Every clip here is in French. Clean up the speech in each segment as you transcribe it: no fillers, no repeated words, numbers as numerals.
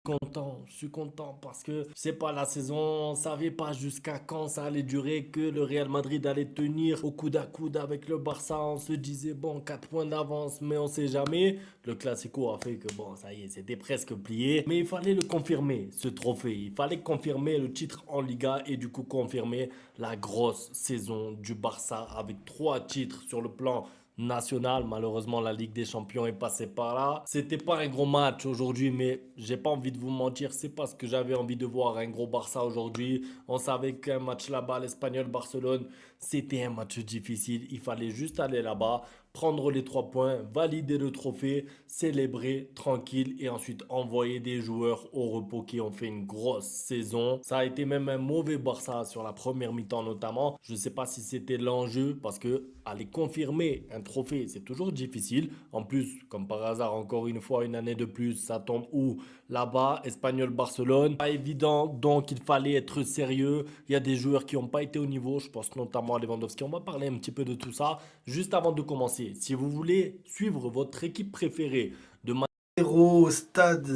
Je suis content parce que c'est pas la saison, on savait pas jusqu'à quand ça allait durer, que le Real Madrid allait tenir au coude à coude avec le Barça. On se disait bon, 4 points d'avance, mais on sait jamais. Le Classico a fait que bon, ça y est, c'était presque plié. Mais il fallait le confirmer, ce trophée. Il fallait confirmer le titre en Liga et du coup confirmer la grosse saison du Barça avec 3 titres sur le plan national. Malheureusement, la Ligue des Champions est passée par là. C'était pas un gros match aujourd'hui, mais j'ai pas envie de vous mentir, c'est parce que j'avais envie de voir un gros Barça aujourd'hui. On savait qu'un match là-bas, l'Espagnol-Barcelone, c'était un match difficile. Il fallait juste aller là-bas, prendre les 3 points, valider le trophée, célébrer tranquille et ensuite envoyer des joueurs au repos qui ont fait une grosse saison. Ça a été même un mauvais Barça sur la première mi-temps notamment. Je ne sais pas si c'était l'enjeu parce que aller confirmer un trophée, c'est toujours difficile. En plus, comme par hasard, encore une fois, une année de plus, ça tombe où? Là-bas, Espagnol-Barcelone. Pas évident, donc il fallait être sérieux. Il y a des joueurs qui n'ont pas été au niveau, je pense notamment à Lewandowski. On va parler un petit peu de tout ça juste avant de commencer. Si vous voulez suivre votre équipe préférée de 0 au stade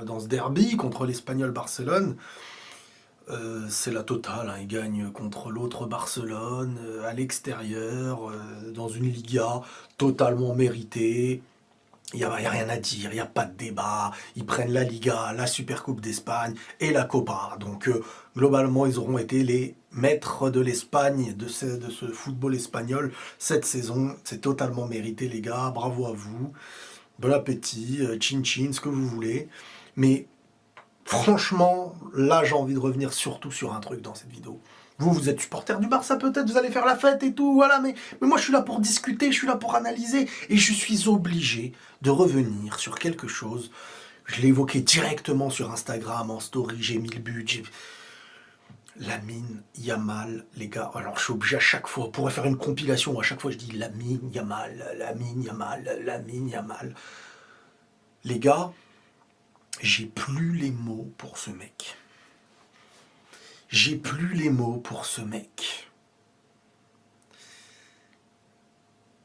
dans ce derby contre l'Espagnol Barcelone, c'est la totale, hein. Ils gagnent contre l'autre Barcelone, à l'extérieur, dans une Liga totalement méritée. Il y a rien à dire, il n'y a pas de débat. Ils prennent la Liga, la Supercoupe d'Espagne et la Copa. Donc globalement, ils auront été les maîtres de l'Espagne, de ce football espagnol cette saison. C'est totalement mérité, les gars. Bravo à vous. Bon appétit, chin chin, ce que vous voulez. Mais franchement, là, j'ai envie de revenir surtout sur un truc dans cette vidéo. Vous êtes supporter du Barça peut-être, vous allez faire la fête et tout, voilà, mais moi je suis là pour discuter, je suis là pour analyser, et je suis obligé de revenir sur quelque chose. Je l'ai évoqué directement sur Instagram, en story, j'ai mis le but, Lamine Yamal, les gars, alors je suis obligé à chaque fois, on pourrait faire une compilation, à chaque fois je dis Lamine Yamal, Lamine Yamal, Lamine Yamal. Les gars, j'ai plus les mots pour ce mec. J'ai plus les mots pour ce mec.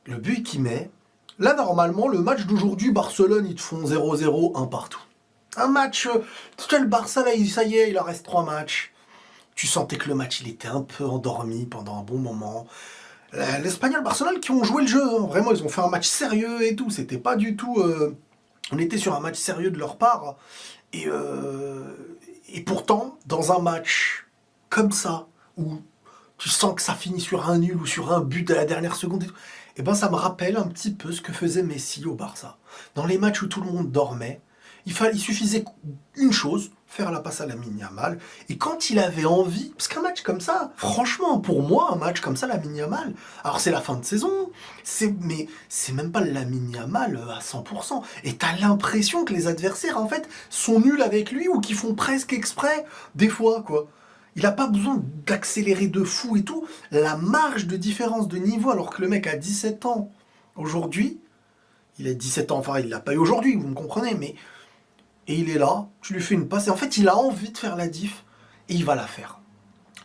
Le but qu'il met, là normalement le match d'aujourd'hui, Barcelone, ils te font 0-0, un partout. Un match, tu vois le Barça là, ça y est, il en reste 3 matchs. Tu sentais que le match il était un peu endormi pendant un bon moment. L'Espagnol Barcelone qui ont joué le jeu, hein. Vraiment ils ont fait un match sérieux et tout, c'était pas du tout... on était sur un match sérieux de leur part. Et pourtant, dans un match comme ça, où tu sens que ça finit sur un nul ou sur un but à la dernière seconde, et ben ça me rappelle un petit peu ce que faisait Messi au Barça. Dans les matchs où tout le monde dormait, il suffisait une chose, faire la passe à Lamine Yamal, et quand il avait envie, parce qu'un match comme ça, franchement, pour moi, un match comme ça, Lamine Yamal, alors c'est la fin de saison, mais c'est même pas le Lamine Yamal à 100%, et t'as l'impression que les adversaires, en fait, sont nuls avec lui, ou qu'ils font presque exprès, des fois, quoi. Il n'a pas besoin d'accélérer de fou et tout. La marge de différence de niveau, alors que le mec a 17 ans aujourd'hui, il a 17 ans, enfin il l'a pas eu aujourd'hui, vous me comprenez, mais... Et il est là, tu lui fais une passe, et en fait il a envie de faire la diff, et il va la faire.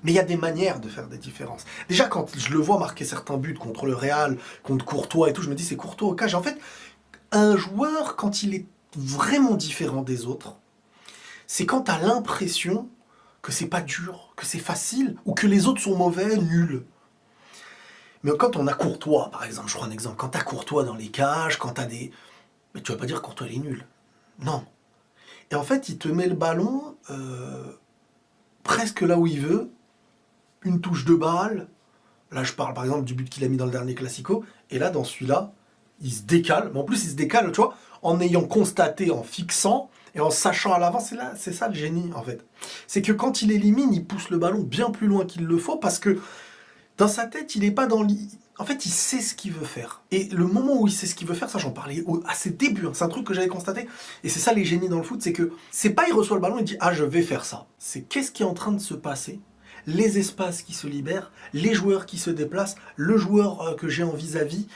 Mais il y a des manières de faire des différences. Déjà quand je le vois marquer certains buts contre le Real, contre Courtois et tout, je me dis c'est Courtois au cage. En fait, un joueur, quand il est vraiment différent des autres, c'est quand tu as l'impression que c'est pas dur, que c'est facile, ou que les autres sont mauvais, nuls. Mais quand on a Courtois, par exemple, je prends un exemple, quand t'as Courtois dans les cages, quand t'as des... Mais tu vas pas dire Courtois il est nul. Non. Et en fait, il te met le ballon presque là où il veut, une touche de balle. Là, je parle par exemple du but qu'il a mis dans le dernier Classico. Et là, dans celui-là, il se décale. Mais en plus, il se décale, tu vois, en ayant constaté, en fixant et en sachant à l'avance. C'est ça le génie, en fait. C'est que quand il élimine, il pousse le ballon bien plus loin qu'il le faut parce que dans sa tête, il n'est pas dans... En fait, il sait ce qu'il veut faire. Et le moment où il sait ce qu'il veut faire, ça j'en parlais à ses débuts, hein, c'est un truc que j'avais constaté. Et c'est ça les génies dans le foot, c'est que c'est pas il reçoit le ballon et dit « Ah, je vais faire ça ». C'est qu'est-ce qui est en train de se passer, les espaces qui se libèrent, les joueurs qui se déplacent, le joueur que j'ai en vis-à-vis,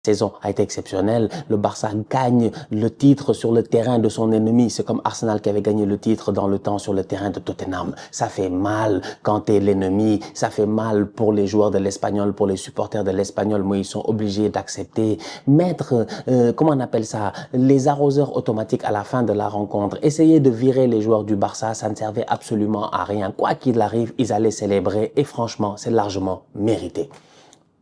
saison a été exceptionnelle. Le Barça gagne le titre sur le terrain de son ennemi. C'est comme Arsenal qui avait gagné le titre dans le temps sur le terrain de Tottenham. Ça fait mal quand t'es l'ennemi. Ça fait mal pour les joueurs de l'Espagnol, pour les supporters de l'Espagnol. Mais ils sont obligés d'accepter. Mettre, comment on appelle ça, les arroseurs automatiques à la fin de la rencontre. Essayer de virer les joueurs du Barça, ça ne servait absolument à rien. Quoi qu'il arrive, ils allaient célébrer. Et franchement, c'est largement mérité.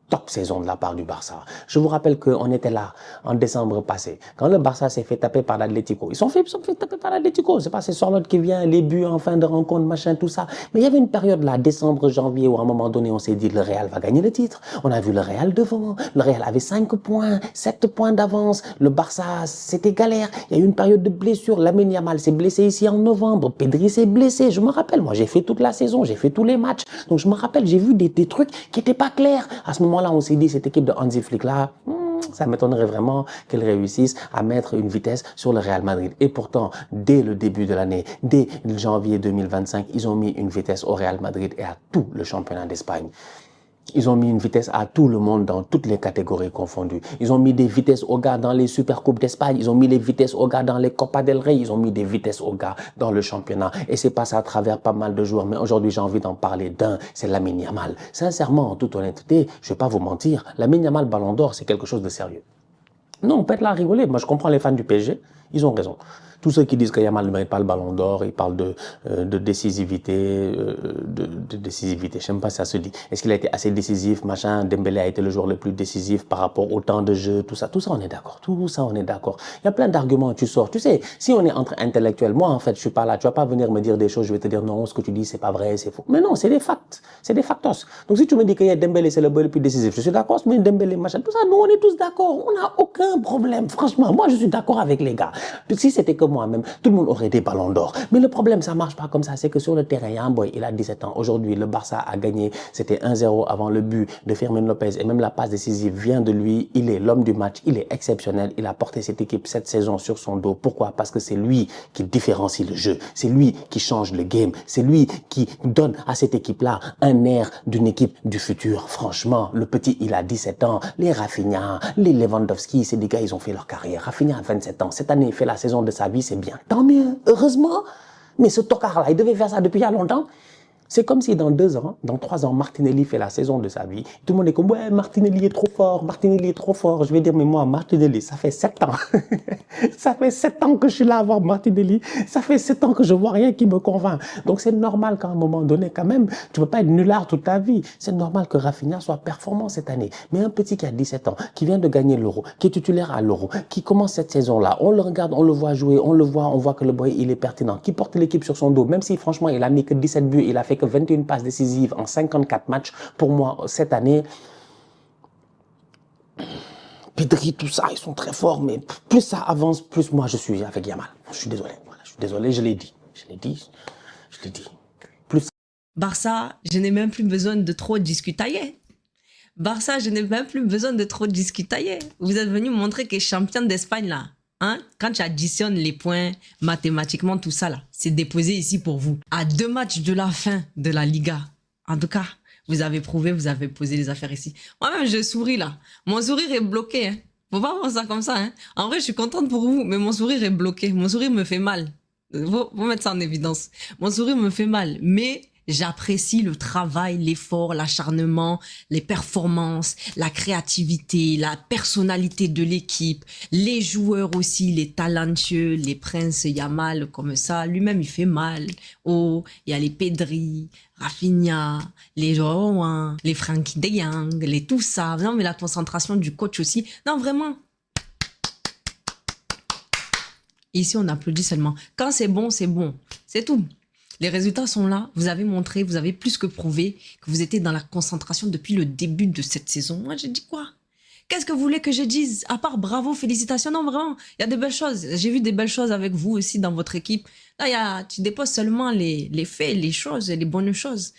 Top saison de la part du Barça. Je vous rappelle qu'on était là en décembre passé. Quand le Barça s'est fait taper par l'Atlético. Ils sont fait taper par l'Atlético. C'est pas c'est Sorlotte qui vient, les buts en fin de rencontre, machin, tout ça. Mais il y avait une période là, décembre, janvier, où à un moment donné, on s'est dit le Real va gagner le titre. On a vu le Real devant. Le Real avait 5 points, 7 points d'avance. Le Barça, c'était galère. Il y a eu une période de blessure. Lamine Yamal s'est blessé ici en novembre. Pedri s'est blessé. Je me rappelle, moi, j'ai fait toute la saison, j'ai fait tous les matchs. Donc, je me rappelle, j'ai vu des trucs qui étaient pas clairs. À ce moment-là, on s'est dit, cette équipe de Hansi Flick là, ça m'étonnerait vraiment qu'elle réussisse à mettre une vitesse sur le Real Madrid. Et pourtant, dès le début de l'année, dès janvier 2025, ils ont mis une vitesse au Real Madrid et à tout le championnat d'Espagne. Ils ont mis une vitesse à tout le monde dans toutes les catégories confondues. Ils ont mis des vitesses aux gars dans les Supercoupes d'Espagne. Ils ont mis les vitesses aux gars dans les Copa del Rey. Ils ont mis des vitesses aux gars dans le championnat. Et c'est passé à travers pas mal de joueurs. Mais aujourd'hui, j'ai envie d'en parler d'un. C'est Lamine Yamal. Sincèrement, en toute honnêteté, je vais pas vous mentir. Lamine Yamal Ballon d'Or, c'est quelque chose de sérieux. Non, on peut être là à rigoler. Moi, je comprends les fans du PSG. Ils ont raison. Tous ceux qui disent que Yamal ne mérite pas le Ballon d'Or, ils parlent de décisivité, de décisivité. Je sais même pas si ça se dit. Est-ce qu'il a été assez décisif, machin? Dembélé a été le joueur le plus décisif par rapport au temps de jeu, tout ça. Tout ça, on est d'accord. Tout ça, on est d'accord. Il y a plein d'arguments, tu sors. Tu sais, si on est entre intellectuels, moi, en fait, je suis pas là. Tu vas pas venir me dire des choses, je vais te dire non, ce que tu dis, c'est pas vrai, c'est faux. Mais non, c'est des facts. C'est des factos. Donc, si tu me dis que Dembélé, c'est le boy le plus décisif, je suis d'accord, mais Dembélé, machin, tout ça, nous, on est tous d'accord. On n'a aucun problème. Franchement, moi, je suis d'accord avec les gars. Si c'était que moi-même, tout le monde aurait des ballons d'or. Mais le problème, ça marche pas comme ça. C'est que sur le terrain, il y a un boy, il a 17 ans. Aujourd'hui, le Barça a gagné. C'était 1-0 avant le but de Fermin Lopez. Et même la passe décisive vient de lui. Il est l'homme du match. Il est exceptionnel. Il a porté cette équipe cette saison sur son dos. Pourquoi? Parce que c'est lui qui différencie le jeu. C'est lui qui change le game. C'est lui qui donne à cette équipe-là un air d'une équipe du futur. Franchement, le petit, il a 17 ans. Les Rafinha, les Lewandowski, c'est des gars, ils ont fait leur carrière. Rafinha a 27 ans. Cette année, il fait la saison de sa vie, c'est bien. Tant mieux, heureusement. Mais ce tocard-là, il devait faire ça depuis il y a longtemps. C'est comme si dans 2 ans, dans 3 ans, Martinelli fait la saison de sa vie. Tout le monde est comme, ouais, Martinelli est trop fort, Martinelli est trop fort. Je vais dire, mais moi, Martinelli, ça fait 7 ans. Ça fait 7 ans que je suis là à voir Martinelli. Ça fait 7 ans que je vois rien qui me convainc. Donc c'est normal qu'à un moment donné, quand même, tu peux pas être nullard toute ta vie. C'est normal que Rafinha soit performant cette année. Mais un petit qui a 17 ans, qui vient de gagner l'Euro, qui est titulaire à l'Euro, qui commence cette saison-là, on le regarde, on le voit jouer, on voit que le boy, il est pertinent, qui porte l'équipe sur son dos, même si franchement, il a mis que 17 buts, il a fait que 21 passes décisives en 54 matchs. Pour moi, cette année, Pedri, tout ça, ils sont très forts, mais plus ça avance, plus moi, je suis avec Yamal. Je suis désolé. Voilà, je suis désolé, je l'ai dit. Plus... Barça, je n'ai même plus besoin de trop discutailler. Barça, je n'ai même plus besoin de trop discutailler. Vous êtes venu montrer que champion d'Espagne, là. Hein? Quand tu additionnes les points, mathématiquement, tout ça, là, c'est déposé ici pour vous. À 2 matchs de la fin de la Liga. En tout cas, vous avez prouvé, vous avez posé les affaires ici. Moi-même, je souris, là. Mon sourire est bloqué, hein. Faut pas voir ça comme ça, hein. En vrai, je suis contente pour vous, mais mon sourire est bloqué. Mon sourire me fait mal. Faut mettre ça en évidence. Mon sourire me fait mal, mais j'apprécie le travail, l'effort, l'acharnement, les performances, la créativité, la personnalité de l'équipe, les joueurs aussi, les talentueux, les princes Yamal comme ça. Lui-même, il fait mal. Oh, il y a les Pedri, Rafinha, les João, les Frankie de Jong, les tout ça. Non, mais la concentration du coach aussi. Non, vraiment. Ici, on applaudit seulement. Quand c'est bon, c'est bon. C'est tout. Les résultats sont là. Vous avez montré, vous avez plus que prouvé que vous étiez dans la concentration depuis le début de cette saison. Moi, j'ai dit quoi? Qu'est-ce que vous voulez que je dise? À part bravo, félicitations. Non, vraiment, il y a des belles choses. J'ai vu des belles choses avec vous aussi dans votre équipe. Là, tu déposes seulement les faits, les choses, les bonnes choses.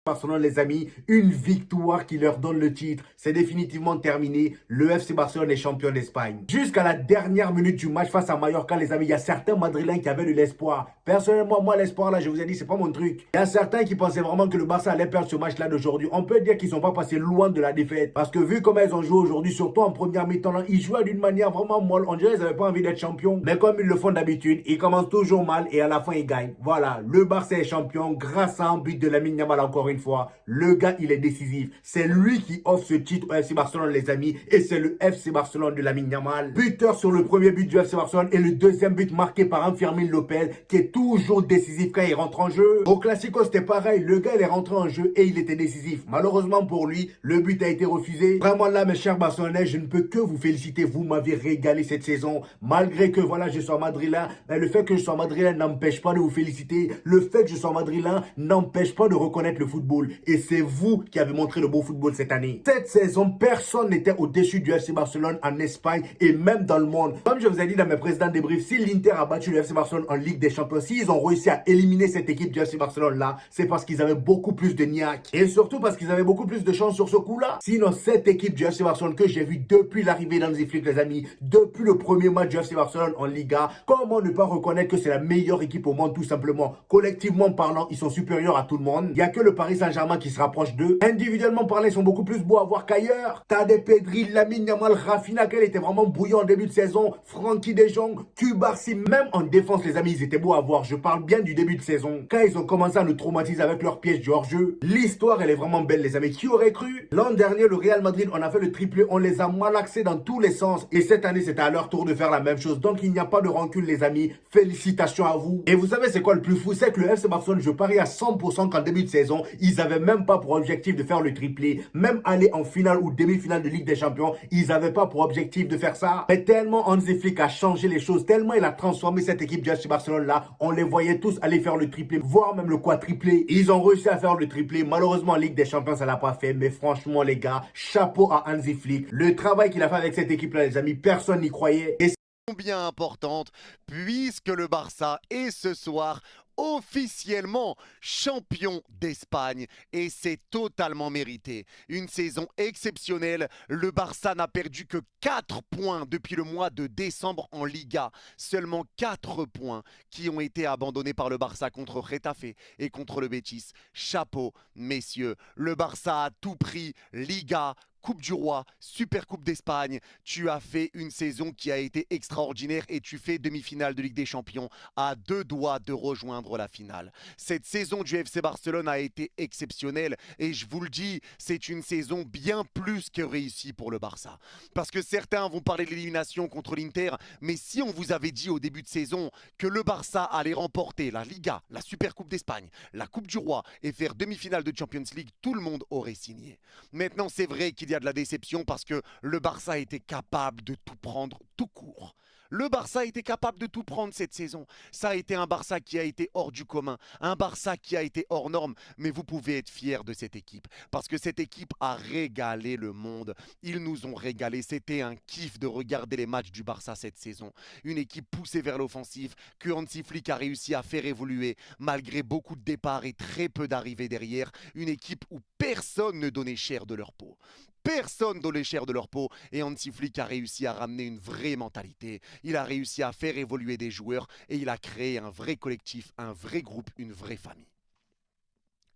Barcelone, les amis, une victoire qui leur donne le titre. C'est définitivement terminé. Le FC Barcelone est champion d'Espagne. Jusqu'à la dernière minute du match face à Mallorca, les amis, il y a certains Madrilènes qui avaient de l'espoir. Personnellement, moi, l'espoir, là, je vous ai dit, c'est pas mon truc. Il y a certains qui pensaient vraiment que le Barça allait perdre ce match-là d'aujourd'hui. On peut dire qu'ils sont pas passés loin de la défaite. Parce que vu comment ils ont joué aujourd'hui, surtout en première mi-temps, là, ils jouaient d'une manière vraiment molle. On dirait qu'ils n'avaient pas envie d'être champions. Mais comme ils le font d'habitude, ils commencent toujours mal et à la fin, ils gagnent. Voilà, le Barça est champion grâce à un but de Lamine Yamal encore une fois. Le gars, il est décisif. C'est lui qui offre ce titre au FC Barcelone, les amis. Et c'est le FC Barcelone de Lamine Yamal. Buteur sur le premier but du FC Barcelone et le deuxième but marqué par un Fermín López qui est toujours décisif quand il rentre en jeu. Au Classico, c'était pareil. Le gars, il est rentré en jeu et il était décisif. Malheureusement pour lui, le but a été refusé. Vraiment là, mes chers Barcelonais, je ne peux que vous féliciter. Vous m'avez régalé cette saison. Malgré que, voilà, je sois madrilène. Mais le fait que je sois madrilène n'empêche pas de vous féliciter. Le fait que je sois madrilène n'empêche pas de reconnaître le football. Et c'est vous qui avez montré le beau football cette année. Cette saison, personne n'était au-dessus du FC Barcelone en Espagne et même dans le monde. Comme je vous ai dit dans mes précédents débriefs, si l'Inter a battu le FC Barcelone en Ligue des Champions, s'ils ont réussi à éliminer cette équipe du FC Barcelone là, c'est parce qu'ils avaient beaucoup plus de niaque. Et surtout parce qu'ils avaient beaucoup plus de chance sur ce coup-là. Sinon, cette équipe du FC Barcelone que j'ai vue depuis l'arrivée d'Hansi Flick, les amis, depuis le premier match du FC Barcelone en Liga, comment ne pas reconnaître que c'est la meilleure équipe au monde tout simplement. Collectivement parlant, ils sont supérieurs à tout le monde. Il n'y a que le Paris Saint-Germain qui se rapproche d'eux. Individuellement parlant, ils sont beaucoup plus beaux à voir qu'ailleurs. Tade Pedri, Lamine Yamal, Rafinha, qui était vraiment bouillant en début de saison. Frankie de Jong, Cubarsí, même en défense, les amis, ils étaient beaux à voir. Je parle bien du début de saison. Quand ils ont commencé à nous traumatiser avec leur piège du hors-jeu, l'histoire, elle est vraiment belle, les amis. Qui aurait cru? L'an dernier, le Real Madrid, on a fait le triplé, on les a malaxés dans tous les sens. Et cette année, c'était à leur tour de faire la même chose. Donc, il n'y a pas de rancune, les amis. Félicitations à vous. Et vous savez, c'est quoi le plus fou? C'est que le FC Barcelone, je parie à 100% qu'en début de saison, ils avaient même pas pour objectif de faire le triplé. Même aller en finale ou demi-finale de Ligue des Champions, ils n'avaient pas pour objectif de faire ça. Mais tellement Hansi Flick a changé les choses, tellement il a transformé cette équipe du FC Barcelone là, on les voyait tous aller faire le triplé, voire même le quadruplé. Ils ont réussi à faire le triplé. Malheureusement, en Ligue des Champions, ça l'a pas fait. Mais franchement, les gars, chapeau à Hansi Flick. Le travail qu'il a fait avec cette équipe là, les amis, personne n'y croyait. Et bien importante puisque le Barça est ce soir officiellement champion d'Espagne et c'est totalement mérité. Une saison exceptionnelle, le Barça n'a perdu que 4 points depuis le mois de décembre en Liga. Seulement 4 points qui ont été abandonnés par le Barça contre Getafe et contre le Betis. Chapeau, messieurs, le Barça a tout pris, Liga, Coupe du Roi, Super Coupe d'Espagne, tu as fait une saison qui a été extraordinaire et tu fais demi-finale de Ligue des Champions à 2 doigts de rejoindre la finale. Cette saison du FC Barcelone a été exceptionnelle et je vous le dis, c'est une saison bien plus que réussie pour le Barça. Parce que certains vont parler de l'élimination contre l'Inter, mais si on vous avait dit au début de saison que le Barça allait remporter la Liga, la Super Coupe d'Espagne, la Coupe du Roi et faire demi-finale de Champions League, tout le monde aurait signé. Maintenant, c'est vrai qu'il y a de la déception parce que le Barça était capable de tout prendre tout court. Le Barça était capable de tout prendre cette saison. Ça a été un Barça qui a été hors du commun, un Barça qui a été hors norme. Mais vous pouvez être fiers de cette équipe parce que cette équipe a régalé le monde. Ils nous ont régalé. C'était un kiff de regarder les matchs du Barça cette saison. Une équipe poussée vers l'offensive que Hansi Flick a réussi à faire évoluer malgré beaucoup de départs et très peu d'arrivées derrière. Une équipe où personne ne donnait cher de leur peau. Personne donnait cher de leur peau et Hansi Flick a réussi à ramener une vraie mentalité. Il a réussi à faire évoluer des joueurs et il a créé un vrai collectif, un vrai groupe, une vraie famille.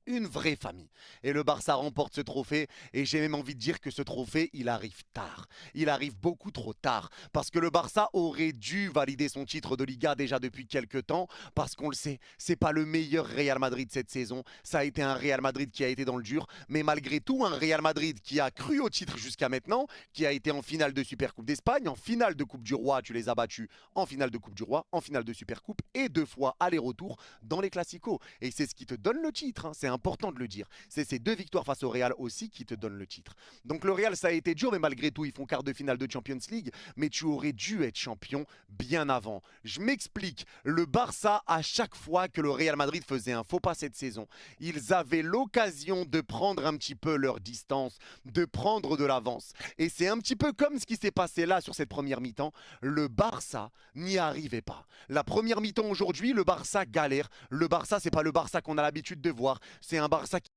Une vraie famille. Et le Barça remporte ce trophée et j'ai même envie de dire que ce trophée, il arrive tard. Il arrive beaucoup trop tard parce que le Barça aurait dû valider son titre de Liga déjà depuis quelques temps parce qu'on le sait, c'est pas le meilleur Real Madrid cette saison. Ça a été un Real Madrid qui a été dans le dur, mais malgré tout, un Real Madrid qui a cru au titre jusqu'à maintenant, qui a été en finale de Super Coupe d'Espagne, en finale de Coupe du Roi, tu les as battus en finale de Coupe du Roi, en finale de Super Coupe et 2 fois aller-retour dans les Classicos. Et c'est ce qui te donne le titre, hein. C'est important de le dire. C'est ces 2 victoires face au Real aussi qui te donnent le titre. Donc le Real, ça a été dur, mais malgré tout, ils font quart de finale de Champions League. Mais tu aurais dû être champion bien avant. Je m'explique. Le Barça, à chaque fois que le Real Madrid faisait un faux pas cette saison, ils avaient l'occasion de prendre un petit peu leur distance, de prendre de l'avance. Et c'est un petit peu comme ce qui s'est passé là sur cette première mi-temps. Le Barça n'y arrivait pas. La première mi-temps aujourd'hui, le Barça galère. Le Barça, c'est pas le Barça qu'on a l'habitude de voir. C'est un Barça qui